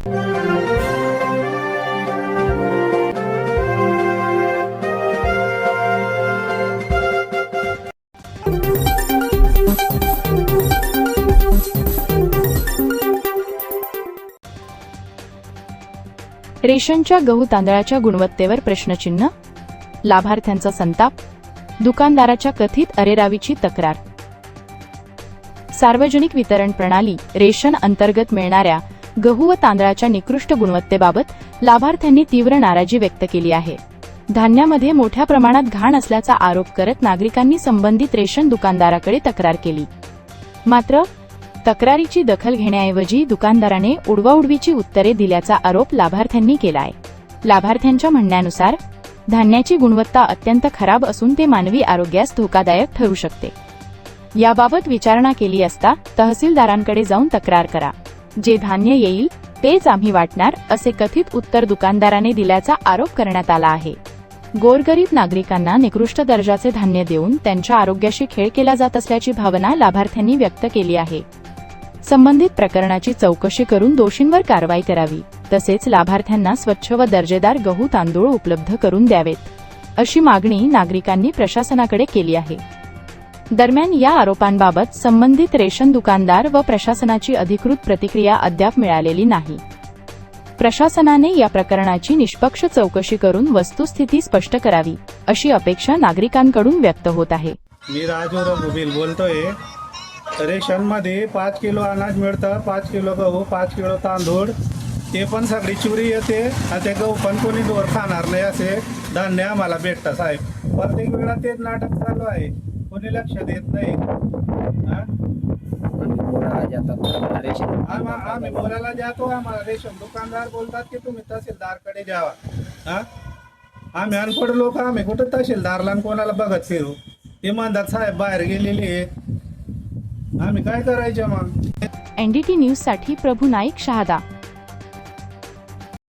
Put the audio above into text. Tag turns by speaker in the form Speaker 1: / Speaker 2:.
Speaker 1: रेशनच्या गहू तांदळाच्या गुणवत्तेवर प्रश्नचिन्ह, लाभार्थ्यांचा संताप, दुकानदाराच्या कथित अरेरावीची तक्रार. सार्वजनिक वितरण प्रणाली रेशन अंतर्गत मिळणाऱ्या गहू व तांदळाच्या निकृष्ट गुणवत्तेबाबत लाभार्थ्यांनी तीव्र नाराजी व्यक्त केली आहे. धान्यामध्ये मोठ्या प्रमाणात घाण असल्याचा आरोप करत नागरिकांनी संबंधित रेशन दुकानदाराकडे तक्रार केली. मात्र तक्रारीची दखल घेण्याऐवजी दुकानदाराने उडवाउडवीची उत्तरे दिल्याचा आरोप लाभार्थ्यांनी केलाय. लाभार्थ्यांच्या म्हणण्यानुसार धान्याची गुणवत्ता अत्यंत खराब असून ते मानवी आरोग्यास धोकादायक ठरू शकते. याबाबत विचारणा केली असता तहसीलदारांकडे जाऊन तक्रार करा, जे धान्य येईल तेच आम्ही वाटणार, असे कथित उत्तर दुकानदाराने दिल्याचा आरोप करण्यात आला आहे. गोरगरीब नागरिकांना निकृष्ट दर्जाचे धान्य देऊन त्यांच्या आरोग्याशी खेळ केला जात असल्याची भावना लाभार्थ्यांनी व्यक्त केली आहे. संबंधित प्रकरणाची चौकशी करून दोषींवर कारवाई करावी, तसेच लाभार्थ्यांना स्वच्छ व दर्जेदार गहू तांदूळ उपलब्ध करून द्यावेत, अशी मागणी नागरिकांनी प्रशासनाकडे केली आहे. दरम्यान या आरोपांबाबत संबंधित रेशन दुकानदार व प्रशासनाची अधिकृत प्रतिक्रिया अद्याप मिळालेली नाही. प्रशासनाने या प्रकरणाची निष्पक्ष चौकशी करून वस्तुस्थिती स्पष्ट करावी, अशी अपेक्षा नागरिकांकडून व्यक्त होत आहे.
Speaker 2: मी राजू रघुबील बोलतोय. रेशन मध्ये 5 किलो अनाज मिळतं, 5 किलो गहू, 5 किलो तांदूळ, ते पण सगळी चुरी येते आणि ते गहू पण कोणी जोर खाणार नाही असे धान्य आम्हाला भेटतं साहेब. प्रत्येक वेळा तेच नाटक चालू आहे, कोणी लक्ष देत नाही. आम्ही बोलायला जातो, आम्हाला रेशन दुकानदार बोलतात की तुम्ही तहसीलदारकडे जावा. आम्ही अनपढ लोक, आम्ही कुठं तहसीलदारला कोणाला बघत फिरू. ते म्हणतात साहेब बाहेर गेलेले, आम्ही काय करायचं मग.
Speaker 1: NDT न्यूज साठी प्रभू नाईक, शहादा.